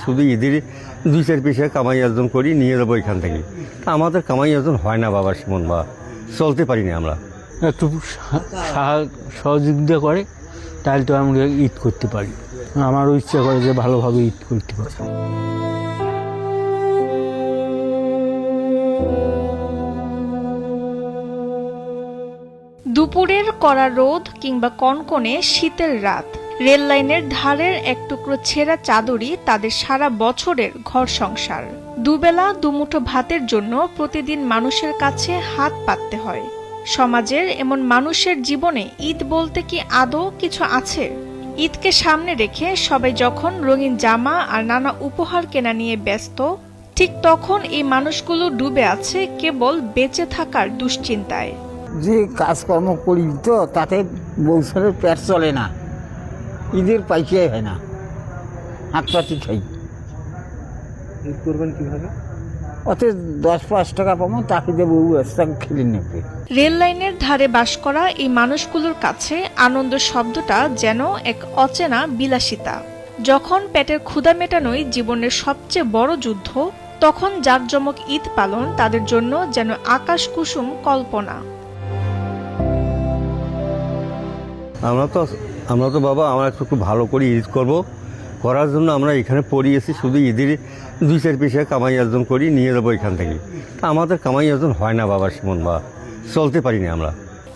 শুধু ঈদের 2-4 পয়সা কামাই অর্জন করি, নিয়ে যাবো এখান থেকে। আমাদের কামাই অর্জন হয় না বাবা, সুমন বা চলতে পারি না আমরা। একটু সহযোগিতা করে তাহলে তো আমরা ঈদ করতে পারি। আমারও ইচ্ছা করে যে ভালোভাবে ঈদ করতে পারি। দুপুরের কড়া রোদ কিংবা কনকনে শীতের রাত, রেল লাইনের ধারের এক টুকরো ছেঁড়া চাদরই তাদের সারা বছরের ঘর সংসার। দুবেলা দুমুঠো ভাতের জন্য প্রতিদিন মানুষের কাছে হাত পাততে হয়। সমাজের এমন মানুষের জীবনে ঈদ বলতে কি আদৌ কিছু আছে? ঈদকে সামনে রেখে সবাই যখন রঙিন জামা আর নানা উপহার কেনা নিয়ে ব্যস্ত, ঠিক তখন এই মানুষগুলো ডুবে আছে কেবল বেঁচে থাকার দুশ্চিন্তায়। যে কাজকর্ম করি তো তাতে বংশের পেট চলে না, ঈদের পাইকাই হয় না, হাত পাতি খাই। ঈদ করবেন কিভাবে? ওতে 10-5 টাকা পাবো, তাকে দেবো খেলে নেবে। রেল লাইনের ধারে বাস করা এই মানুষগুলোর কাছে আনন্দ শব্দটা যেন এক অচেনা বিলাসিতা। যখন পেটের ক্ষুধা মেটানোই জীবনের সবচেয়ে বড় যুদ্ধ, তখন জাঁকজমক ঈদ পালন তাদের জন্য যেন আকাশ কুসুম কল্পনা। আমরা তো বাবা, আমরা একটু ভালো করে ঈদ করব, করার জন্য আমরা এখানে পড়িয়েছি। শুধু ঈদের 2-4 পয়সা কামাই অর্জন করি, নিয়ে যাবো এখান থেকে। আমাদের কামাই অর্জন হয় না বাবা, সুমন বা চলতে পারি না আমরা।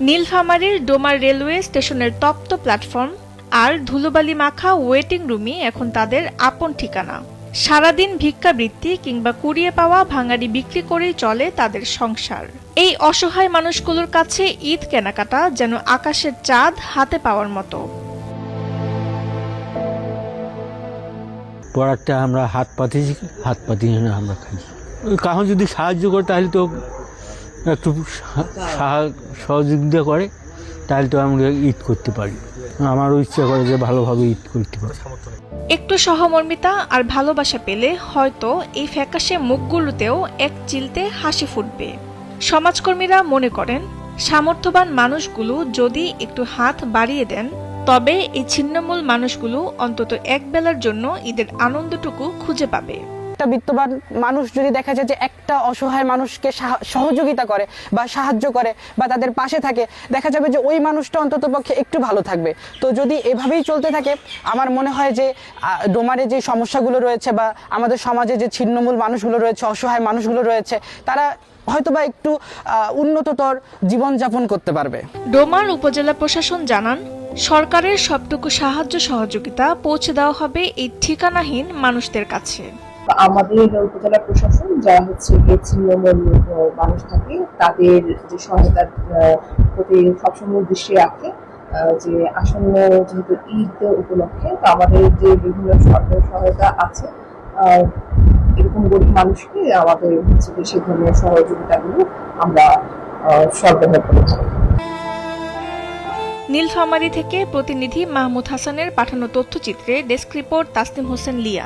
নীলফামারীর ডোমার রেলওয়ে স্টেশনের তপ্ত প্ল্যাটফর্ম আর ধুলোবালি মাখা ওয়েটিং রুমই এখন তাদের আপন ঠিকানা। সারাদিন ভিক্ষাবৃত্তি কিংবা কুড়িয়ে পাওয়া ভাঙাড়ি বিক্রি করেই চলে তাদের সংসার। এই অসহায় মানুষগুলোর কাছে ঈদ কেনাকাটা যেন আকাশের চাঁদ হাতে পাওয়ার মতো। পরারটা আমরা হাত পাতি না আমরা খাই। কারণ যদি সাহায্য করে তাহলে তো একটু সহযোগিতা করে তাহলে তো আমরা ঈদ করতে পারি। আমারও ইচ্ছা করে যে ভালোভাবে ঈদ করতে পারি। একটু সহমর্মিতা আর ভালোবাসা পেলে হয়তো এই ফ্যাকাশে মুখগুলোতেও এক চিলতে হাসি ফুটবে। সমাজকর্মীরা মনে করেন, সামর্থ্যবান মানুষগুলো যদি একটু হাত বাড়িয়ে দেন, তবে এই ছিন্নমূল মানুষগুলো অন্তত এক বেলার জন্য ঈদের আনন্দটুকু খুঁজে পাবে। একটা বিত্তবান মানুষ যদি দেখা যায় যে একটা অসহায় মানুষকে সহযোগিতা করে বা সাহায্য করে বা তাদের পাশে থাকে, দেখা যাবে যে ওই মানুষটা অন্তত পক্ষে একটু ভালো থাকবে। তো যদি এভাবেই চলতে থাকে, আমার মনে হয় যে ডোমারে যে সমস্যাগুলো রয়েছে বা আমাদের সমাজে যে ছিন্নমূল মানুষগুলো রয়েছে, অসহায় মানুষগুলো রয়েছে, তারা হয়তোবা একটু উন্নততর জীবনযাপন করতে পারবে। ডোমার উপজেলা প্রশাসন জানান, সরকারের সবটুকু সাহায্য সহযোগিতা পৌঁছে দেওয়া হবে এই ঠিকানাহীন মানুষদের কাছে। আমাদের উপজেলা প্রশাসন যারা হচ্ছে ছিন্নমূল মানুষ থাকে তাদের যে সহায়তার প্রতি সবসময় দৃষ্টি রাখে, যে আসন্ন যেহেতু ঈদ উপলক্ষে তো আমাদের যে বিভিন্ন সরকারি সহায়তা আছে, এরকম গরিব মানুষকে আমাদের হচ্ছে সে ধরনের সহযোগিতাগুলো আমরা সরবরাহ করে থাকি। নীলফামারী থেকে প্রতিনিধি মাহমুদ হাসানের পাঠানো তথ্যচিত্রে ডেস্ক রিপোর্ট তাসনিম হোসেন লিয়া।